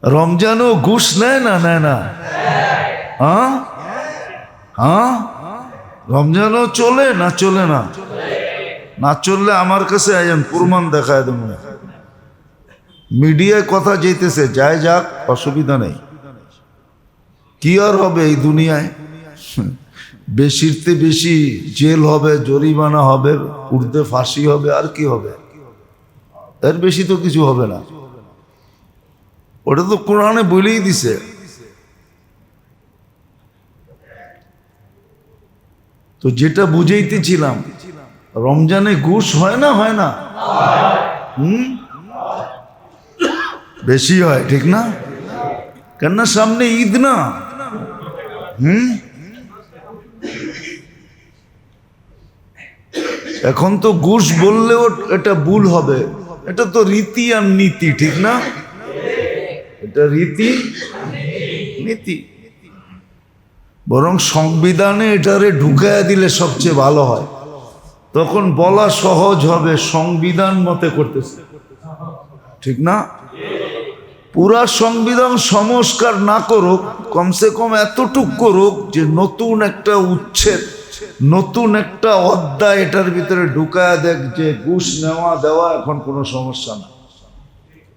রমজানও ঘুষ নেয় না? নেয় না? হ্যাঁ হ্যাঁ, রমজানও চলে না? চলে না? না চললে আমার কাছে আইন, প্রমাণ দেখায় দেব। মিডিয়ায় কথা যেতেছে, যায় যাক, অসুবিধা নেই। কি আর হবে এই দুনিয়ায়? বেশিরতে বেশি জেল হবে, জরিমানা হবে, উর্দে ফাঁসি হবে, আর কি হবে? এর বেশি তো কিছু হবে না। ওটা তো কোরআনে বলেই দিছে। তো যেটা বুঝাইতেছিলাম, রমজানে ঘুষ হয় না? হয় না? বেশি হয়, ঠিক না? কেননা সামনে ঈদ না। এখন তো ঘুষ বললেও এটা ভুল হবে। এটা তো রীতি আর নীতি, ঠিক না? এটা রীতি নীতি। বরং সংবিধানে এটারে ঢুকাইয়া দিলে সবচেয়ে ভালো হয়। তখন বলা সহজ হবে, সংবিধান মতে করতেছে, ঠিক না? পুরা সংবিধান সংস্কার না করুক, কমসে কম এতটুক করুক যে নতুন একটা উচ্ছেদ, নতুন একটা অধ্যায় এটার ভিতরে ঢুকায়া দেখ যে ঘুষ নেওয়া দেওয়া এখন কোনো সমস্যা না,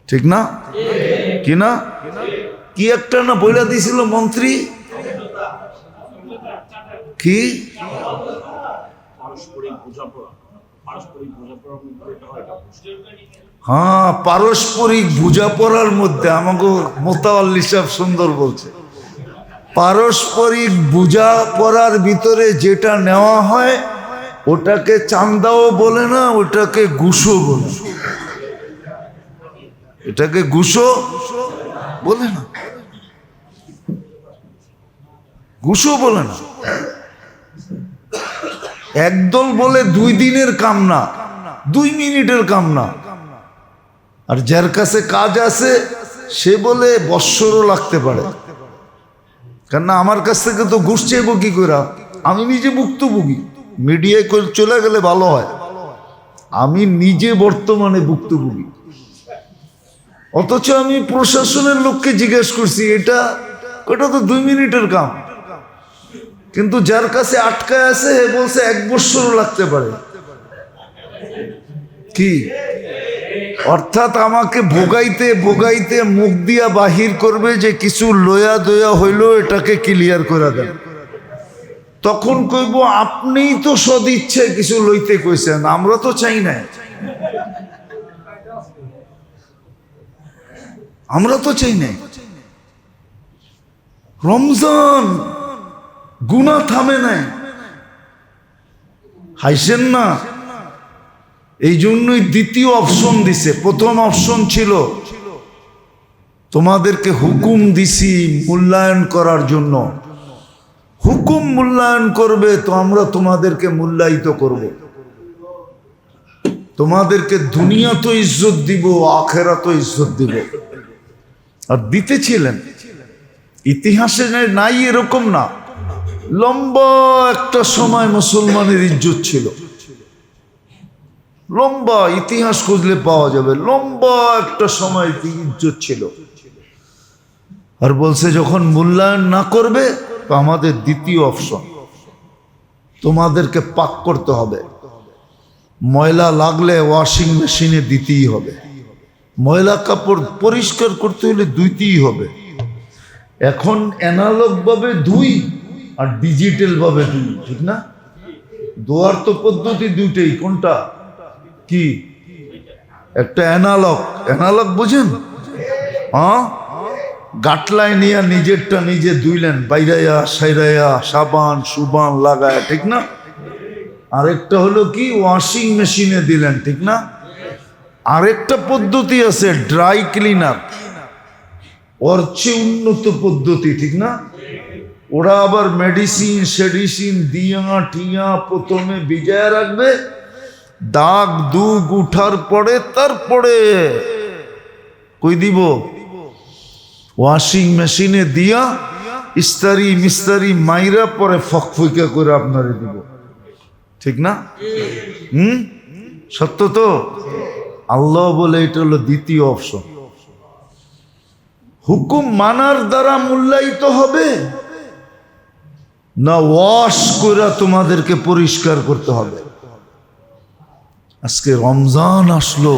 ঠিক না? কি না? কি একটা না বইলা দিছিল মন্ত্রী, কি হ্যাঁ, পারস্পরিক বোঝাপড়ার মধ্যে। আমাকে মোতাওয়াল্লি সাহেব সুন্দর বলছে, পারস্পরিক বোঝাপড়ার ভিতরে যেটা নেওয়া হয় ওটাকে চান্দাও বলে না, ওটাকে ঘুষও বলে। এটাকে ঘুষও বলে না, ঘুষও বলে না। একদল বলে 2 দিনের কাম না, 2 মিনিটের কাম না। আর যার কাছে কাজ আছে সে বলে বৎসরও লাগতে পারে। কেননা আমার কাছ থেকে তো ঘুষ চাইব কি করে? আমি নিজে ভুক্তভোগী। মিডিয়ায় চলে গেলে ভালো হয়, আমি নিজে বর্তমানে ভুক্তভোগী। অথচ আমি প্রশাসনের লোককে জিজ্ঞেস করছি, এটা তো 2 মিনিটের কাম। কিন্তু যার কাছে আটকায় আছে হে বলছে 1 বৎসরও লাগতে পারে। কি অর্থাৎ আমাকে ভোগাইতে ভোগাইতে মুখ দিয়া বাহির করবে যে কিছু লয়া দয়া হইল, এটাকে ক্লিয়ার করে দেন। তখন কইব আপনিই তো সদ ইচ্ছে কিছু লইতে কইছেন, আমরা তো চাই না, আমরা তো চাই না। রমজান গুনাহ থামে নাই, হাসেন না। এই জন্যই দ্বিতীয় অপশন দিছে। প্রথম অপশন ছিল তোমাদেরকে হুকুম দিছি মূল্যায়ন করার জন্য, হুকুম মূল্যায়ন করবে তো আমরা তোমাদেরকে মূল্যায়িত করব, তোমাদেরকে দুনিয়া তো ইজ্জত দিব, আখেরা তো ইজ্জত দিব। আর দিতেছিলেন, ইতিহাসে নাই এরকম না। লম্বা একটা সময় মুসলমানের ইজ্জত ছিল, লম্বা ইতিহাস খুঁজলে পাওয়া যাবে, লম্বা একটা সময় ইজ্জত ছিল। আর বলছে যখন মূল্যায়ন না করবে তো আমাদের দ্বিতীয় অপশন, তোমাদেরকে পাক করতে হবে। ময়লা লাগলে ওয়াশিং মেশিনে দিতেই হবে, ময়লা কাপড় পরিষ্কার করতে হলে ধুইতেই হবে। এখন অ্যানালগ ভাবে ধুই আর ডিজিটাল ভাবে ধুই, ঠিক না? ধোয়ার তো পদ্ধতি দুইটাই, কোনটা কি? একটা অ্যানালগ বুঝেন? হ্যাঁ, গাটলায় নিয়ে নিজেরটা নিজে ধুইলেন, বাইরাইয়া সাইরাইয়া সাবান সুবান লাগায়, ঠিক না? আরেকটা হলো কি, ওয়াশিং মেশিনে দিলেন, ঠিক না? আরেকটা পদ্ধতি আছে ড্রাই ক্লিনার, ওর চেয়ে উন্নত পদ্ধতি, ঠিক না? ওরা আবার মেডিসিন দিয়া ঠিয়া প্রথমে ভিজায় রাখবে, দাগ দুগ উঠার পরে তারপরে কই দিব, ওয়াশিং মেশিনে দিয়া ইস্তারি মিস্তারি মাইরা পরে ফকফকা করে আপনারে দিব, ঠিক না? সত্য তো? আল্লাহ বলে এটা হলো দ্বিতীয় অপশন। হুকুম মানার দ্বারা মূল্যায়িত হবে, না ওয়াশ করে তোমাদেরকে পরিষ্কার করতে হবে? আজকে রমজান আসলো,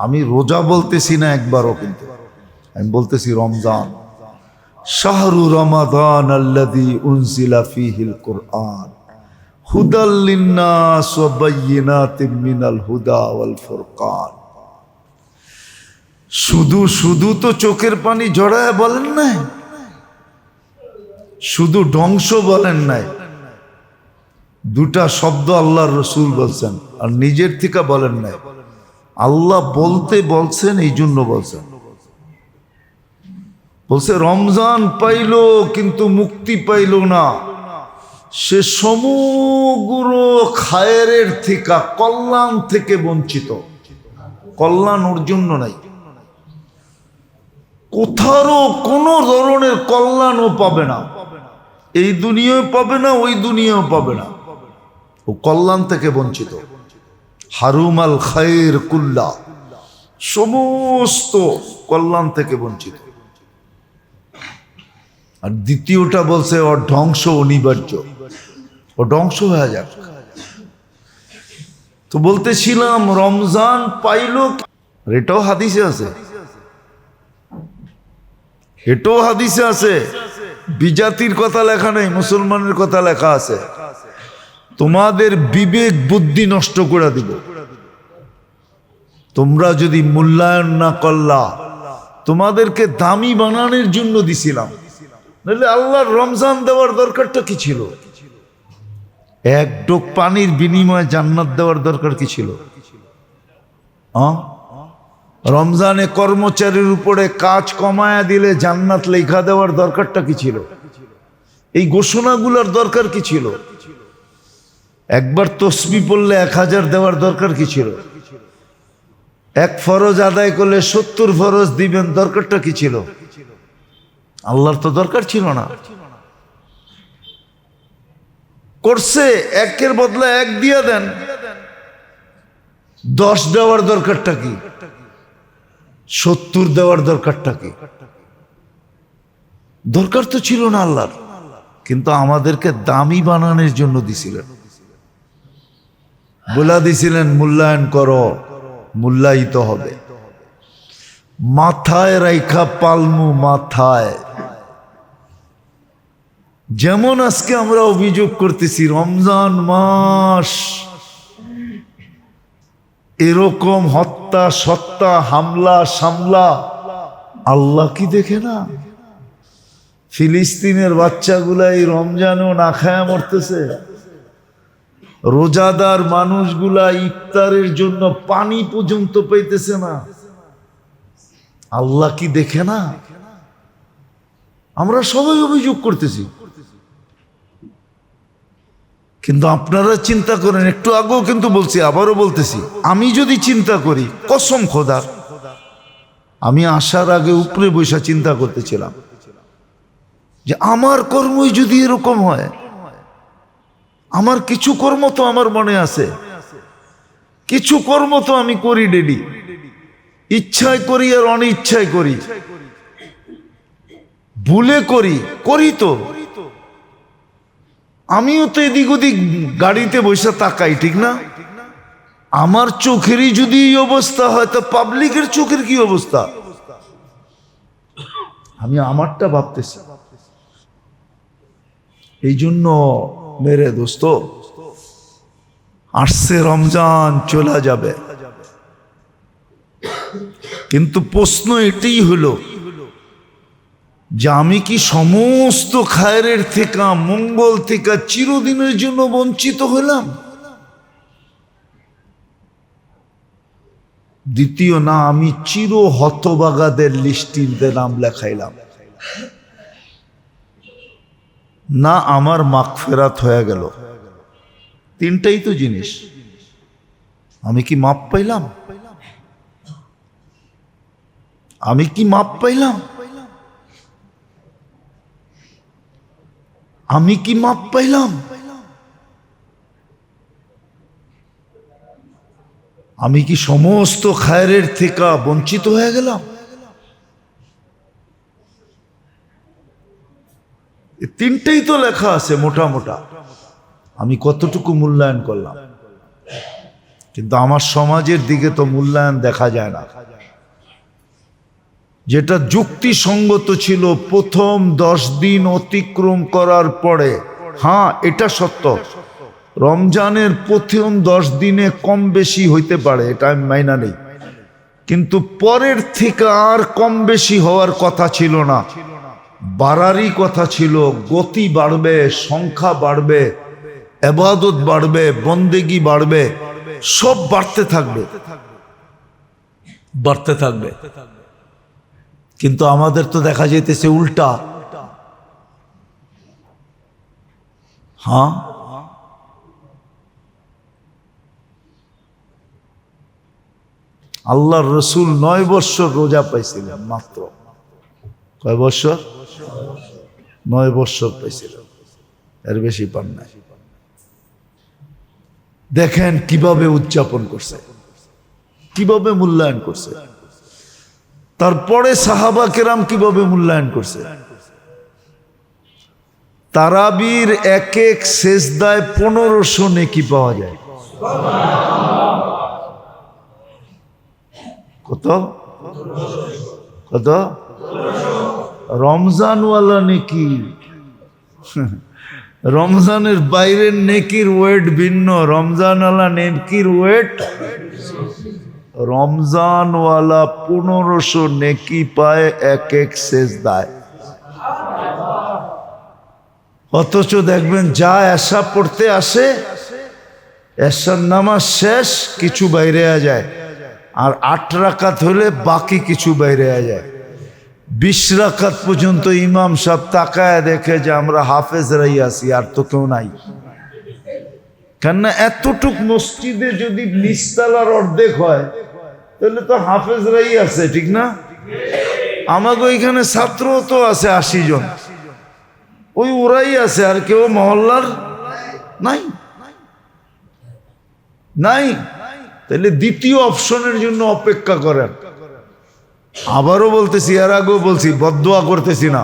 আমি রোজা বলতেছি না একবারও, কিন্তু আমি বলতেছি রমজান। শাহরু রমাদান আল্লাযী উনজিলা ফীহিল কুরআন হুদাল লিন্নাস ওয়া বায়্যিনাতিম মিনাল হুদা ওয়াল ফুরকান। শুধু শুধু তো চোখের পানি জড়ায় বলেন নাই, শুধু ধ্বংস বলেন নাই। দুটা শব্দ আল্লাহর রসুল বলছেন, আর নিজের থেকে বলেন নাই। আল্লাহ বলতে বলছেন, এই জন্য বলছেন। বলছে রমজান পাইল কিন্তু মুক্তি পাইল না, সে সমগ্র খায়েরের থেকে, কল্যাণ থেকে বঞ্চিত। কল্যাণ ওর জন্য নাই, কোথাও কোনো ধরনের কল্যাণও পাবে না। এই দুনিয়াও পাবে না, ওই দুনিয়াও পাবে না, ও কল্যাণ থেকে বঞ্চিত। হারুমাল খায়ের কুল্লা, সমস্ত কল্যাণ থেকে বঞ্চিত। আর দ্বিতীয়টা বলছে ওর ধ্বংস অনিবার্য, ও ধ্বংস হয়ে যাক। তো বলতেছিলাম রমজান পাইল, এটাও হাদিসে আছে, এটাও হাদিসে আছে। বিজাতির কথা লেখা নেই, মুসলমানের কথা লেখা আছে। তোমাদের বিবেক বুদ্ধি নষ্ট করে দিব তোমরা যদি মূল্যায়ন না করলা। তোমাদেরকে দামি বানানোর জন্য দিছিলাম, নাহলে আল্লাহর রমজান দেওয়ার দরকারটা কি ছিল? এক ডোক পানির বিনিময়ে জান্নাত দেওয়ার দরকার কি ছিল? রমজানে কর্মচারীর উপরে কাজ কমায়া দিলে জান্নাত লেখা দেওয়ার দরকারটা কি ছিল? এই ঘোষণাগুলোর দরকার কি ছিল? একবার তসবিহ পড়লে 1000 দেওয়ার দরকার কি ছিল? এক ফরজ আদায় করলে 70 ফরজ দিবেন, দরকারটা কি ছিল? আল্লাহর তো দরকার ছিল না। করছে একের বদলে 1 দিয়ে দেন, 10 দেওয়ার দরকারটা কি? 70 দেওয়ার দরকারটা কি? দরকার তো ছিল না আল্লাহর, কিন্তু আমাদেরকে দামি বানানোর জন্য দিছিলেন। বলে দিছিলেন মূল্যায়ন করো, মূল্যায়িত হবে। মাথায় রাইখা পালমু, মাথায়। যেমন আজকে আমরা অভিযোগ করতেছি রমজান মাস এরকম হত্যা সত্তা, হামলা সামলা, আল্লাহ কি দেখে না? ফিলিস্তিনের বাচ্চাগুলা এই রমজানেও না খায়া মরতেছে। রোজাদার মানুষগুলা ইফতারের জন্য পানি পর্যন্ত পাইতেছে না। আল্লাহ কি দেখে না? আমরা সবাই অভিযোগ করতেছি, কিন্তু আপনারা চিন্তা করেন। একটু আগেও কিন্তু বলছি, আবারও বলতেছি, আমি যদি চিন্তা করি, কসম খোদার, আমি আসার আগে উপরে বসে চিন্তা করতেছিলাম যে আমার কর্মই যদি এরকম হয়। আমার কিছু কর্ম তো আমার মনে আছে, কিছু কর্ম তো আমি করি ডেলি, ইচ্ছায় করি আর অনিচ্ছায় করি, ভুলে করি, করি তো। আমিও তো এদিক ওদিক গাড়িতে বসে তাকাই, ঠিক না? আমার চোখেরই যদি এই অবস্থা হয়, তো পাবলিকের চোখের কি অবস্থা? আমি আমারটা ভাবতেছি। এই জন্য মেরে দোস্ত, আসছে রমজান, চলে যাবে, কিন্তু প্রশ্ন এটাই হলো যে আমি কি সমস্ত খায়রের থেকে, মঙ্গল থেকে চিরদিনের জন্য বঞ্চিত হলাম? দ্বিতীয়, না আমি চির হতবাগাদের লিস্টিতে নাম লেখাইলাম, না আমার মাগফিরাত হয়ে গেল। তিনটাই তো জিনিস। আমি কি মাপ পাইলাম? আমি কি মাপ পাইলাম? আমি কি মাপ পাইলাম? আমি কি সমস্ত খায়রের থেকে বঞ্চিত হয়ে গেলাম? এই তিনটেই তো লেখা আছে মোটা মোটা, আমি কতটুকু মূল্যায়ন করলাম। কিন্তু আমার সমাজের দিকে তো মূল্যায়ন দেখা যায় না। যেটা যুক্তিসঙ্গত ছিল প্রথম 10 দিন অতিক্রম করার পরে, হ্যাঁ এটা সত্য, রমজানের প্রথম 10 দিনে কম বেশি হইতে পারে, এটা আমি মাইনা নেই, কিন্তু পরের থেকে আর কম বেশি হওয়ার কথা ছিল না, বাড়ারই কথা ছিল। গতি বাড়বে, সংখ্যা বাড়বে, ইবাদত বাড়বে, বন্দেগি বাড়বে, সব বাড়তে থাকবে, বাড়তে থাকবে। কিন্তু আমাদের তো দেখা যাইতেছে উল্টা। হ্যাঁ, আল্লাহর রসুল 9 বছর রোজা পাইছিলেন মাত্র। কয় বছর? 9 বছর পাইছিলেন, এর বেশি পান নাই। দেখেন কিভাবে উদযাপন করছে, কিভাবে মূল্যায়ন করছে। তারপরে সাহাবা কেরাম কিভাবে মূল্যায়ন করছে। তারাবির এক এক সেজদায় 1500 নেকি পাওয়া যায়। কত কত? রমজানওয়ালা নেকি, রমজানের বাইরের নেকির ওয়েট ভিন্ন, রমজানওয়ালা নেকির ওয়েট। রমজানওয়ালা 1500 নেকি পায় এক এক সেজদায়। অথচ দেখবেন যা এশা পড়তে আসে, এশার নামাজ শেষ, কিছু বাইরে যায়, আর 8 রাকাত হলে বাকি কিছু বাইরে যায়। 20 রাকাত পর্যন্ত ইমাম সাহেব তাকায় দেখে যে আমরা হাফেজরাই আছি, আর তো কেউ নাই। কেননা এতটুক মসজিদে যদি নিচতলার অর্ধেক হয় তাহলে তো হাফেজরাই আছে, ঠিক না? আমাকে ওইখানে ছাত্র তো আছে 80 জন, ওই ওরাই আছে, আর কেউ মহল্লার নাই নাই। তাহলে দ্বিতীয় অপশনের জন্য অপেক্ষা করেন। আবারও বলতেছি, এর আগেও বলছি, বদদোয়া করতেছি না।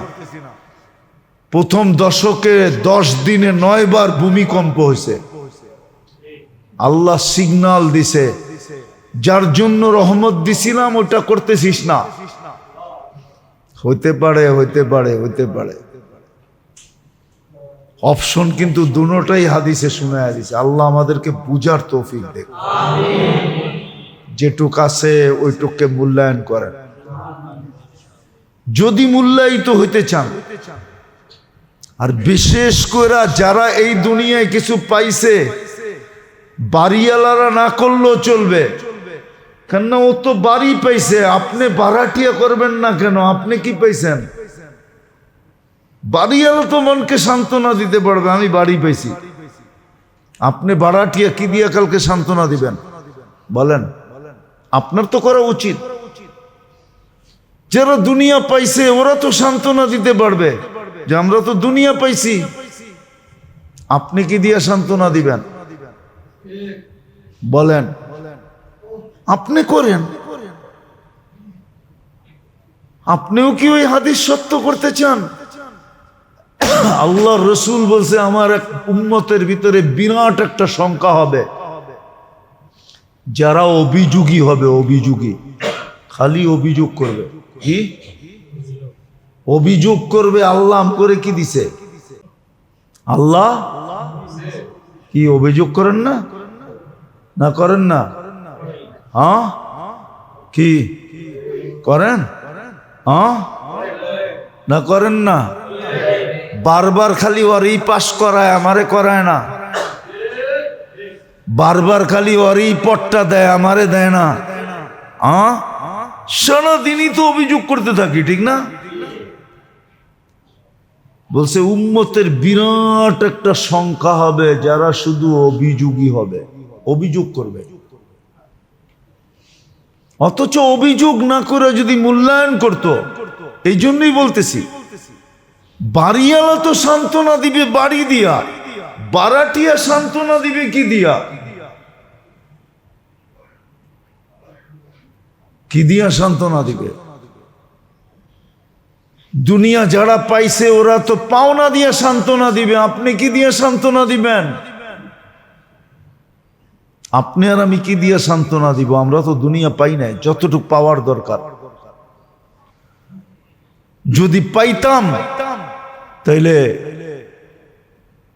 প্রথম দশকে 10 দিনে 9 বার ভূমিকম্প হয়েছে। আল্লাহ সিগন্যাল দিছে, যার জন্য রহমত দিছিলাম ওটা করতেছিস না। হইতে পারে, হইতে পারে, হইতে পারে। অপশন কিন্তু দুটোটাই হাদিসে শুনায়া দিছে। আল্লাহ আমাদেরকে বুঝার তৌফিক দেখ, যেটুক আছে ওইটুককে মূল্যায়ন করেন। যদি মূল্যায়িত হইতে চান, আর বিশেষ করে যারা এই দুনিয়ায় কিছু পাইছে, বাড়িওয়ালারা না করলেও চলবে, কেননা ও তো বাড়ি পাইছে, আপনি ভাড়াটিয়া করবেন না কেন? আপনি কি পাইছেন? বাড়িওয়ালা তো মনকে সান্ত্বনা দিতে পারবে, আমি বাড়ি পাইছি। আপনি ভাড়াটিয়া কি দিয়ে কালকে সান্ত্বনা দিবেন বলেন? আপনার তো করা উচিত। যারা দুনিয়া পাইছে ওরা তো সান্ত্বনা দিতে পারবে যে আমরা তো দুনিয়া পাইছি। আপনি কি দিয়ে সান্ত্বনা দিবেন বলেন? আপনি করেন। আপনিও কি ওই হাদিস সত্য করতে চান? আল্লাহ রসুল বলছে আমার এক উম্মতের ভিতরে বিরাট একটা সংখ্যা হবে যারা অভিযোগী হবে। অভিযোগী, খালি অভিযোগ করবে। কি অভিযোগ করবে? আল্লাহ করে কি দিছে? আল্লাহ কি অভিযোগ করেন না? না করেন না? হ্যাঁ, কি করেন? হ্যাঁ, না করেন না? বারবার খালি ওরই পাশ করায়, আমারে করায় না। বারবার খালি ওরই পট্টা দেয়, আমারে দেয় না। সারাদিনই তো অভিযোগ করতে থাকি, ঠিক না? বলছে উম্মতের বিরাট একটা সংখ্যা হবে যারা শুধু অভিযোগী হবে, অভিযোগ করবে। অথচ অভিযোগ না করে যদি মূল্যায়ন করত, এই জন্যই বলতেছি, বাড়িওয়ালা তো সান্ত্বনা দিবে বাড়ি দিয়া, বারাটিয়া সান্ত্বনা দিবে কি দিয়া? কি দিয়া সান্ত্বনা দিবে? দুনিয়া যারা পাইছে ওরা তো পাওনা দিয়ে সান্ত্বনা দিবে, আপনি কি দিয়ে সান্ত্বনা দিবেন? আপনি আর আমি কি দিয়ে সান্ত্বনা দিব? আমরা তো দুনিয়া পাই নাই যতটুকু পাওয়ার দরকার। যদি পাইতাম তাইলে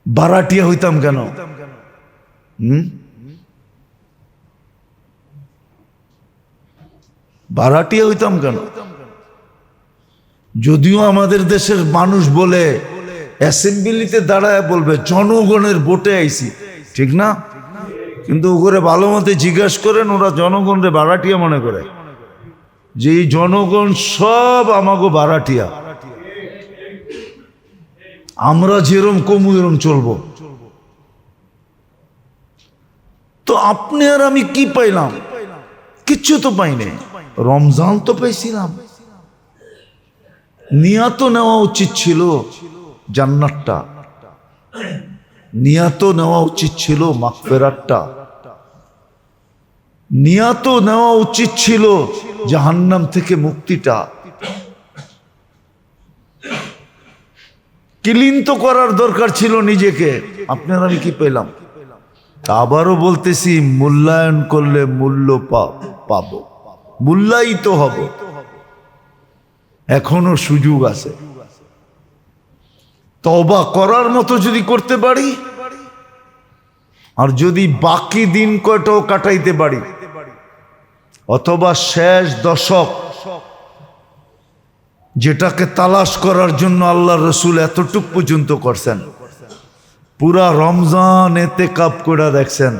বারাটিয়া হইতাম কেন? বারাটিয়া হইতাম কেন? যদিও আমাদের দেশের মানুষ বলে, অ্যাসেম্বলিতে দাঁড়ায় বলবে জনগণের ভোটে আইছি, ঠিক না? কিন্তু ওরে ভালো মতে জিজ্ঞাসা করেন, ওরা জনগণরে বারাটিয়া মনে করে, যে এই জনগণ সব আমাগো বারাটিয়া, আমরা যেরম কমু এরম চলবো। তো আপনি আর আমি কি পাইলাম? কিচ্ছু তো পাইনি। রমজান তো পাইছিলাম, নিয়াত নেওয়া উচিত ছিল জান্নাতটা, নিয়াত নেওয়া উচিত ছিল মাগফিরাতটা, নিয়াত নেওয়া উচিত ছিল জাহান্নাম থেকে মুক্তিটা। ক্লিন তো করার দরকার ছিল নিজেকে। আপনার আমি কি পেলাম? আবারও বলতেছি, মূল্যায়ন করলে মূল্য পাবো, মূল্যায়িত হব। এখনো সুযোগ আছে। তওবা করার মতো যদি করতে পারি, আর যদি বাকি দিন কয়টাও কাটাইতে পারি, অথবা শেষ দশক যেটাকে তালাশ করার জন্য আল্লাহ রসুল এতটুক পর্যন্ত করছেন, পুরা রমজান ইতিকাফ করে দেখছেন।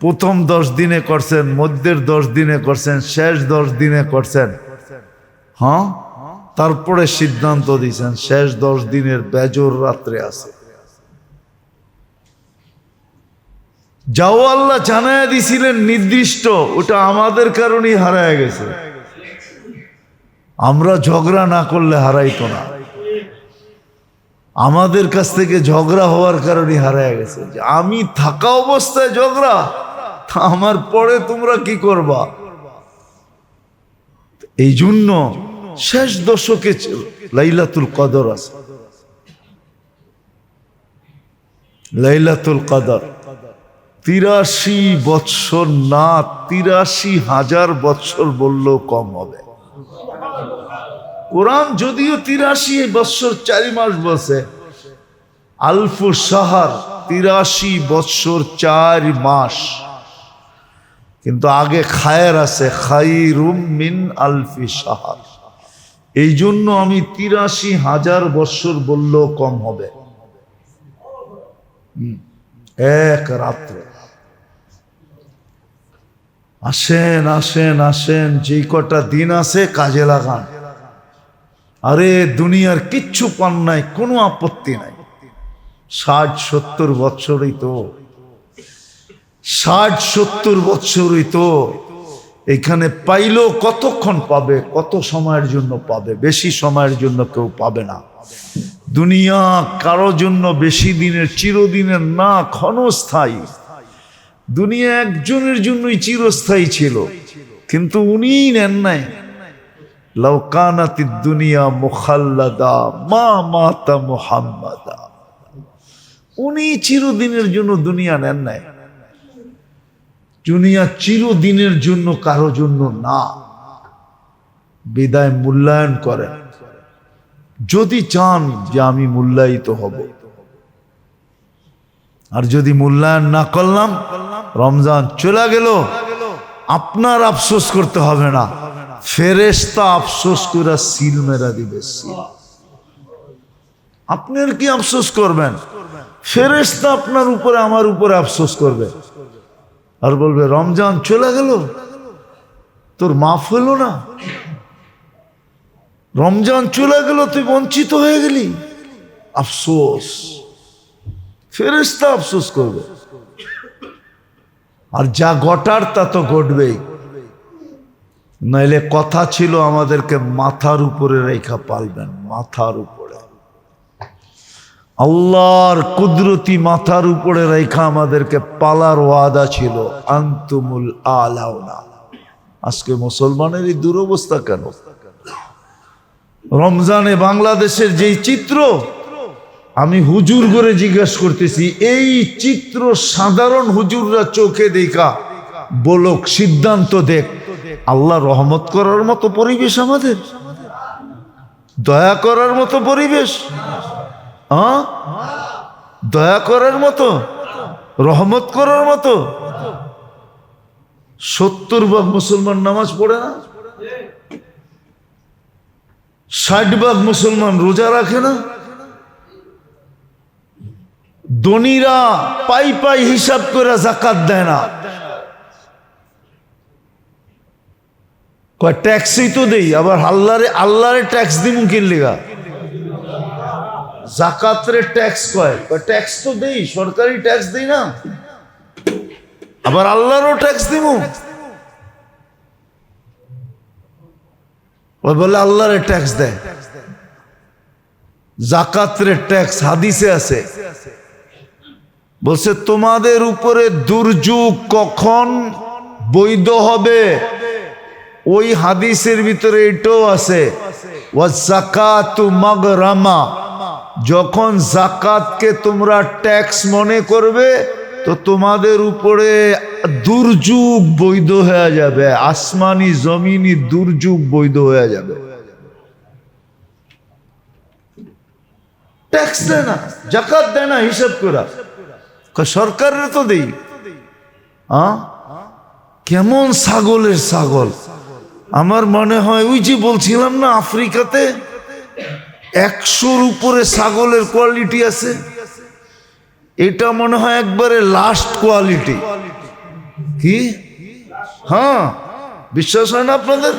প্রথম 10 দিনে করছেন, মধ্যের 10 দিনে করছেন, শেষ 10 দিনে করছেন। হ্যাঁ, তারপরে সিদ্ধান্ত দিয়েছেন শেষ 10 দিনের বেজর রাত্রে আছে। যাও আল্লাহ জানায়া দিছিলেন নির্দিষ্ট, ওটা আমাদের কারণেই হারায় গেছে। আমরা ঝগড়া না করলে হারাইতো না, আমাদের কাছ থেকে ঝগড়া হওয়ার কারণে হারায় গেছে। যে আমি থাকা অবস্থায় ঝগড়া, আমার পরে তোমরা কি করবা? এই জন্য শেষ দশকে লাইলাতুল কদর আছে। লাইলাতুল কদর 83 বৎসর না, 83,000 বৎসর বললেও কম হবে। কোরআন যদিও 83 বৎসর 4 মাস বলছে, আলফু শাহর 83 বৎসর 4 মাস, কিন্তু আগে খায়ের আছে, খায়রুম মিন আলফি শাহর। এই জন্য আমি 83,000 বৎসর বললেও কম হবে। এক রাত্রে আসেন আসেন আসেন, যেই কটা দিন আছে কাজে লাগান। আরে দুনিয়ার কিচ্ছু পান নাই, কোনো আপত্তি নাই। 60-70 বৎসরই তো, 60-70 বৎসরই তো। এখানে পাইলেও কতক্ষণ পাবে, কত সময়ের জন্য পাবে? বেশি সময়ের জন্য কেউ পাবে না। দুনিয়া কারো জন্য বেশি দিনের, চিরদিনের না, ক্ষণস্থায়ী। দুনিয়া একজনের জন্যই চিরস্থায়ী ছিল, কিন্তু উনি নেন নাই। লাউ কানাতিদ দুনিয়া মুখাল্লাদা মা মাতা মুহাম্মাদা। উনি চিরদিনের জন্য দুনিয়া নেন নাই। দুনিয়া চিরদিনের জন্য কারো জন্য না। বিদায় মূল্যায়ন করেন যদি চান যে আমি মূল্যায়িত হব। আর যদি মূল্যায়ন না করলাম, রমজান চলে গেল, আপনার আফসোস করতে হবে না, ফেরেশতা আফসোস করে সিল মেরা দিবে। সিল আপনি আর কি আফসোস করবেন? ফেরেশতা আপনার উপরে, আমার উপরে আফসোস করবে আর বলবে রমজান চলে গেল, তোর মাফ হলো না, রমজান চলে গেল, তুই বঞ্চিত হয়ে গেলি। আফসোস, ফেরেশতা আফসোস করবে। আর যা ঘটার তা তো ঘটবেই। নাইলে কথা ছিল আমাদেরকে মাথার উপরে রেখা পালবেন, মাথার উপরে। আল্লাহর কুদরতি মাথার উপরে রেখা আমাদেরকে পালার ওয়াদা ছিল, আনতুমুল আলাউনা। আজকে মুসলমানের এই দুরবস্থা কেন? রমজানে বাংলাদেশের যেই চিত্র, আমি হুজুর করে জিজ্ঞাসা করতেছি, এই চিত্র সাধারণ হুজুররা চোখে দেখা বলক, সিদ্ধান্ত দেখ, আল্লাহ রহমত করার মতো পরিবেশ আমাদের, দয়া করার মতো পরিবেশ, দয়া করার মতো, রহমত করার মতো। 70% মুসলমান নামাজ পড়ে না, 60% মুসলমান রোজা রাখে না। ধনীরা পাই পাই হিসাব করে যাকাত দেয় না, কয় ট্যাক্সই তো দেই, আবার আল্লাহরে ট্যাক্স দিমু কি লিগা? যাকাতরে ট্যাক্স কয় ট্যাক্স তো দেই, সরকারি ট্যাক্স দেই না, আবার আল্লাহরও ট্যাক্স দিমু। ওই বলে আল্লাহরে ট্যাক্স দেয়, যাকাতরে ট্যাক্স হাদিসে আছে, বলছে তোমাদের উপরে দুর্যোগ কখন বৈধ হবে, ওই হাদিসের ভিতরে এটাও আছে, ওয়াযাকাতু মাগরামা, যখন যাকাতকে তোমরা ট্যাক্স মনে করবে তো তোমাদের উপরে দুর্যোগ বৈধ হয়ে যাবে, আসমানি জমিনি দুর্যোগ বৈধ হয়ে যাবে। ট্যাক্স দেয় না, যাকাত দেয় না, হিসাব করা সরকারের তো দেই। কেমন ছাগলের ছাগল। আমার মনে হয় ওই যে বলছিলাম না, আফ্রিকাতে 100-র উপরে ছাগলের কোয়ালিটি আছে, এটা মনে হয় একবারে লাস্ট কোয়ালিটি। কি? হ্যাঁ, বিশ্বাস হয় না আপনাদের?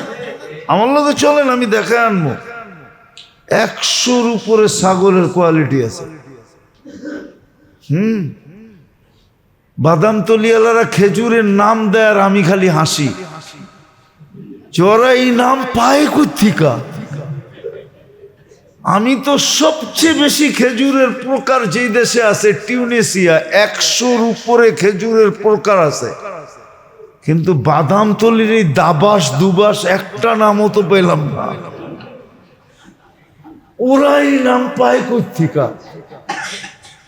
আমার লোকে চলেন, আমি দেখায় আনবো। 100-র উপরে ছাগলের কোয়ালিটি আছে। বাদাম তলিয়ালারা খেজুরের নাম দেয় আর আমি খালি হাসি, ওরা এই নাম পায় কোথেকা? আমি তো সবচেয়ে বেশি খেজুরের প্রকার যেই দেশে আছে টিউনিসিয়া, 100-র উপরে খেজুরের প্রকার আছে, কিন্তু বাদাম তলির এই দাবাস দুবাস একটা নামও তো পেলাম না। ওরা এই নাম পায় কোথেকা?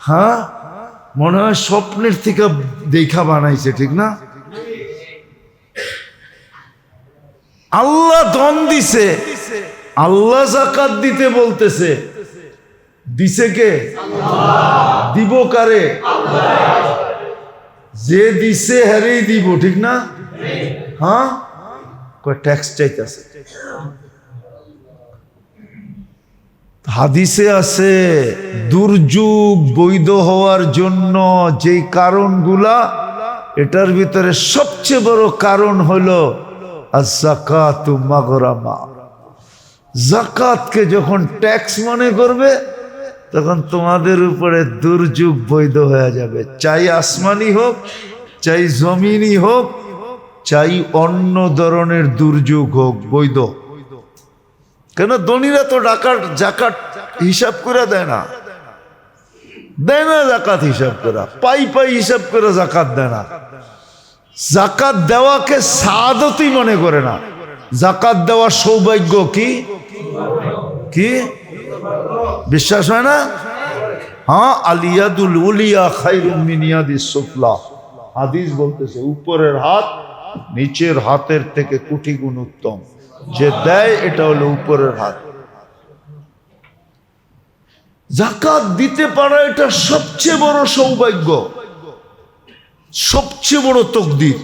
হ্যাঁ, মনে হয় স্বপ্নের থেকে দেখা বানাইছে, ঠিক না? আল্লাহ ধন দিছে, আল্লাহ যাকাত দিতে বলতেছে, দিছে কে? দিব কারে? যে দিছে হ্যারেই দিব, ঠিক না? হ্যাঁ, ট্যাক্স চাইতেছে। হাদিসে আছে দুর্যোগ বৈধ হওয়ার জন্য যেই কারণগুলা, এটার ভিতরে সবচেয়ে বড় কারণ হলো আয-যাকাতু মাগরামা। যাকাতকে যখন ট্যাক্স মনে করবে তখন তোমাদের উপরে দুর্যোগ বৈধ হয়ে যাবে, চাই আসমানি হোক, চাই জমিনি হোক, চাই অন্য ধরনের দুর্যোগ হোক, বৈধ। কেন? ধনীরা তো যাকাত হিসাব করে দেয় না, যাকাত হিসাব করা, পাই পাই হিসাব করে যাকাত দেয় না। যাকাত দেওয়াকে সাদতই মনে করে না, যাকাত দেওয়ার সৌভাগ্য। কি কি বিশ্বাস হয় না? হ্যাঁ, আলিয়াদুল উলিয়া খায়রুম মিন ইয়াদিস সুফলা, হাদিস বলতেছে উপরের হাত নিচের হাতের থেকে কোটি গুণ উত্তম। যে দেয় এটা হলো উপরের হাত। যাকাত দিতে পারা এটা সবচেয়ে বড় সৌভাগ্য, সবচেয়ে বড় তকদির,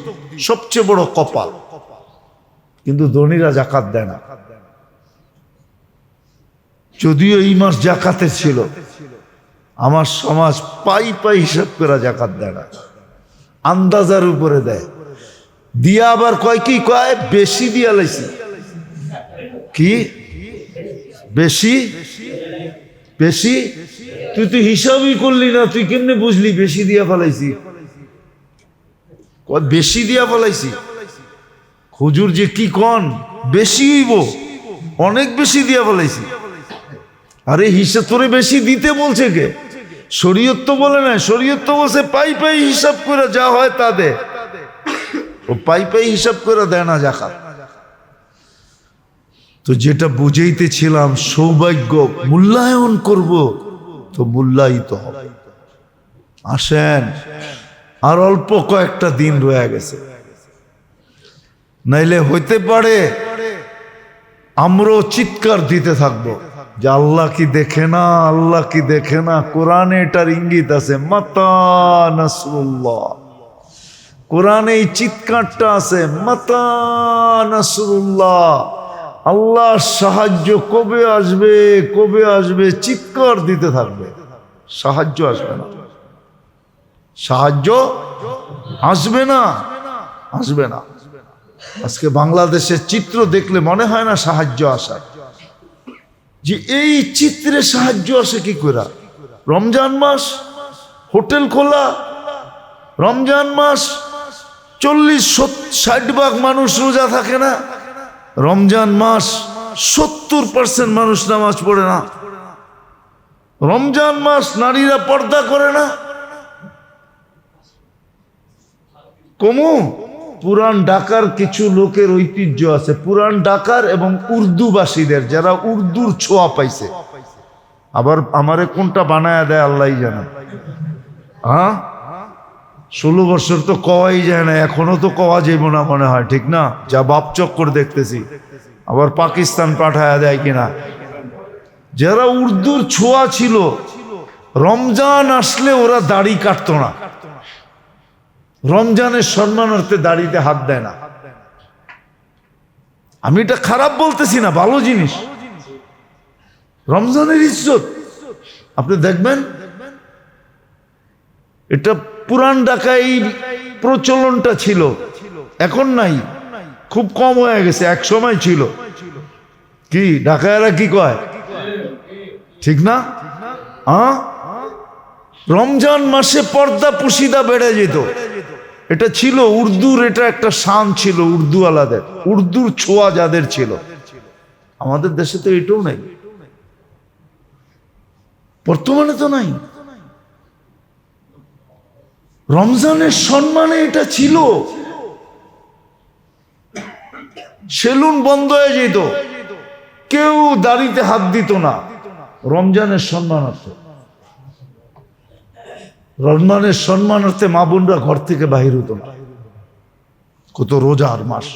সবচেয়ে বড় কপাল। কিন্তু ধনীরা যাকাত দেয় না। যদিও এই মাস যাকাতের ছিল, আমার সমাজ পাই পাই হিসাব করে যাকাত দেয় না, আন্দাজার উপরে দেয়। দিয়া আবার কয় কি? কয় বেশি দিয়া লাইছি। কি বেশি? বেশি? তুই তো হিসাবই করলি না, তুই কেমনে বুঝলি বেশি দিয়া ফেলাইছি? বেশি দিয়া ফেলাইছি। হুজুর যে কি কন, বেশি হইব, অনেক বেশি দিয়া ফেলাইছি। আরে হিসাব তোরে বেশি দিতে বলছে কে? শরীয়ত তো বলে না, শরীয়ত তো বলছে পাই পাই হিসাব করে যা হয় তা দে। ও পাই পাই হিসাব করে দেয় না যাকাত। তো যেটা বুঝাইতেছিলাম, সৌভাগ্য মূল্যায়ন করব তো মূল্যায়িত হবে। আসেন, আর অল্প কয়েকটা দিন রয়ে গেছে, নাইলে হইতে পারে আমরাও চিৎকার দিতে থাকবো যে আল্লাহ কি দেখে না, আল্লাহ কি দেখে না। কোরআনে এটার ইঙ্গিত আছে, মাতা নাসরুল্লাহ। কোরআনে এই চিৎকারটা আছে, মাতা নাসরুল্লাহ। আল্লাহর সাহায্য কবে আসবে, কবে আসবে, চিৎকার দিতে থাকবে। সাহায্য আসবে না, সাহায্য আসবে না, আসবে না। আজকে বাংলাদেশের চিত্র দেখলে মনে হয় না সাহায্য আসার, যে এই চিত্রে সাহায্য আসে কি করে? রমজান মাস, হোটেল খোলা, রমজান মাস 40-60% মানুষ রোজা থাকে না, রমজান মাস 70% মানুষ নামাজ পড়ে না, রমজান মাস নারীরা পর্দা করে না। কমু পুরান ঢাকার কিছু লোকের ঐতিহ্য আছে, পুরান ঢাকার এবং উর্দুবাসীদের, যারা উর্দুর ছোঁয়া পাইছে। আবার আমারে কোনটা বানায় দেয় আল্লাহ জানে। হ্যাঁ, 16 বছর তো কওয়াই যায় না, এখনো তো কওয়া যাইব না মনে হয়, ঠিক না? যা বাপ চক্কর দেখতেছি, আবার পাকিস্তান পাঠায় দেয় কিনা। যারা উর্দুর ছোঁয়া ছিল, রমজান আসলে ওরা দাড়ি কাটতো না, রমজানের সম্মানার্থে দাড়িতে হাত দেয় না। আমি এটা খারাপ বলতেছি না, ভালো জিনিস, রমজানের ইজ্জত। আপনি দেখবেন এটা পুরান ঢাকায় এই প্রচলনটা ছিল, এখন নাই, খুব কম হয়ে গেছে। এক সময় ছিল। কি ঢাকায়রা কি কয়, ঠিক না? রমজান মাসে পর্দা পুশিদা বেড়ে যেত, এটা ছিল উর্দুর, এটা একটা শান ছিল উর্দু আলাদের, উর্দুর ছোঁয়া যাদের ছিল। আমাদের দেশে তো এটাও নাই, বর্তমানে তো নাই। রমজানের সম্মানে এটা ছিল। সেলুন বন্ধ হয়ে যেত, কেউ দাড়িতে হাত দিত না, রমজানের সম্মানার্থে। রমজানের সম্মানার্থে মা বোনরা ঘর থেকে বাহির হতো না। কত রোজার মাস,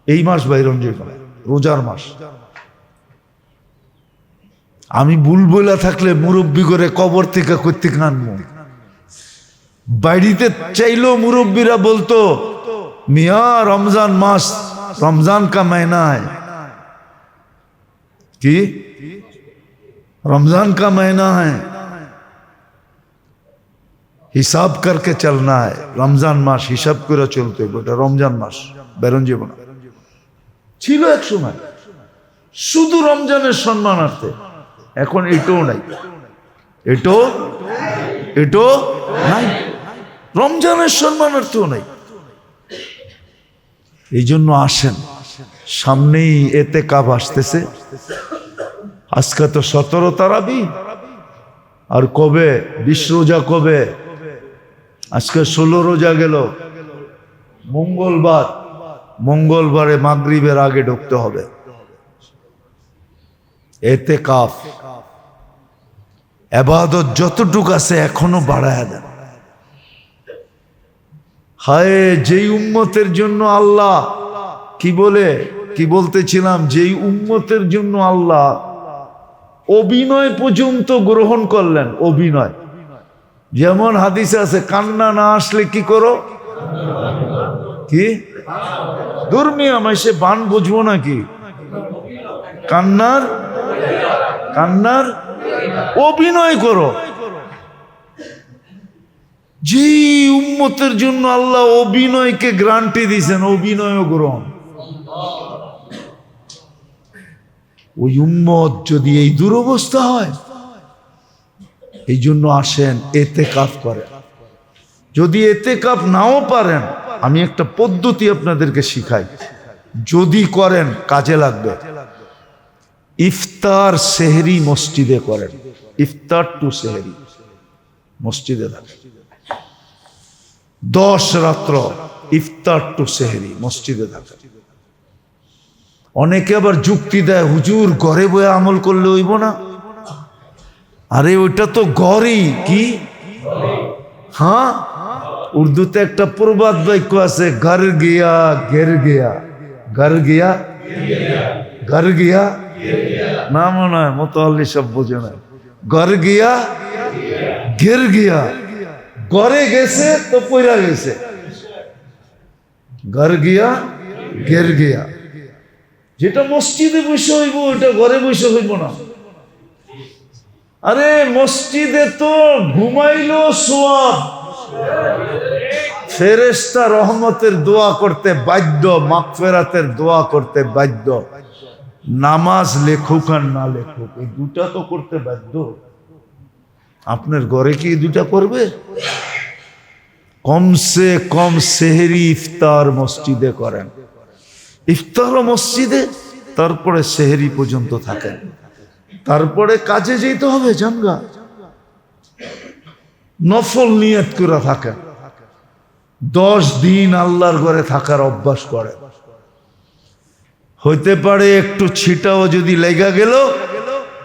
এই মাস বাইর রোজার মাস। আমি বুলবুলা থাকলে মুরব্বী করে কবর থেকে করতে আনবো। বাড়িতে চাইলেও মুরব্বীরা বলতো, মিয়া রমজান মাস, রমজান কা মहीना है। কি रमजान का महीना है, হিসাব করকে চলনা है। রমজান মাস হিসাব করে চলতে হবে, এটা রমজান মাস, বেরোন যাব না। ছিল এক সময় শুধু রমজানের সম্মানার্থে, এখন এটাও নাই, এটাও নাই, রমজানের সম্মানার্থেও নাই। এই জন্য আসেন, সামনেই এতেকাফ আসতেছে। আজকে তো 17 তারাবি, আর কবে 20 রোজা, কবে আজকে 16 রোজা গেল, মঙ্গলবার, মঙ্গলবারে মাগরিবের আগে ঢুকতে হবে। এতেকাফ ইবাদত যতটুকু আছে এখনো বাড়ায়া দেন। হায়, যেই উম্মতের জন্য আল্লাহ কি বলতেছিলাম, যেই উম্মতের জন্য আল্লাহ অভিনয় পর্যন্ত গ্রহণ করলেন। অভিনয়, যেমন হাদিসে আছে, কান্না না আসলে কি করো, কি দুর্মিয়া মাইসে বান বুঝবো নাকি, কান্নার অভিনয় করো। যে উম্মতের জন্য আল্লাহ অভিনয়কে গ্যারান্টি দিয়েছেন, অভিনয় গ্রহণ। ওই উম্মত যদি এই দুরবস্থা হয়, এই জন্য আসেন এতেকাফ করেন। যদি এতেকাফ নাও পারেন, আমি একটা পদ্ধতি আপনাদেরকে শিখাই, যদি করেন কাজে লাগবে। ইফতার সেহরি মসজিদে করেন, ইফতার টু সেহরি মসজিদে থাকেন। 10 রাত্র ইফতার টু সেহরি মসজিদে থাকেন। অনেকে আবার যুক্তি দেয়, হুজুর ঘরে বয়ে আমল করলে হইব না। আরে ওইটা তো ঘরই কি, হ্যাঁ, উর্দুতে একটা প্রবাদ বাক্য আছে, ঘর গিয়া ঘের গিয়া, ঘর গিয়া ঘর গিয়া, না মনে হয় মোতাল্লি সব বোঝে না। ঘর গিয়া ঘের গিয়া, ঘরে গেছে তো পইরা গেছে, ঘর গিয়া ঘের গিয়া। যেটা মসজিদে বসে হইব ওইটা ঘরে বসে হইব না। আরে মসজিদে তো ঘুমাইলো সোয়াব, ফেরেশতা রহমতের দোয়া করতে বাধ্য, মাগফিরাতের দোয়া করতে বাধ্য। নামাজ লেখুক আর না লেখুক, এই দুটা তো করতে বাধ্য। আপনার ঘরে কি এই দুটা করবে? কমসে কম সেহরি ইফতার মসজিদে করেন, ইফতারও মসজিদে, তারপরে সেহরি পর্যন্ত থাকেন, তারপরে কাজে যেতে হবে জানগা, নফল নিয়ত করে থাকেন। 10 দিন আল্লাহর ঘরে থাকার অভ্যাস করে, হইতে পারে একটু ছিটাও যদি লেগা গেল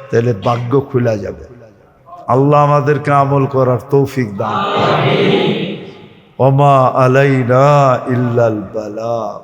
তাহলে ভাগ্য খুলে যাবে। আল্লাহ আমাদেরকে আমল করার তৌফিক দান করুন। ওমা আলাইনা ইল্লাল বালাগ।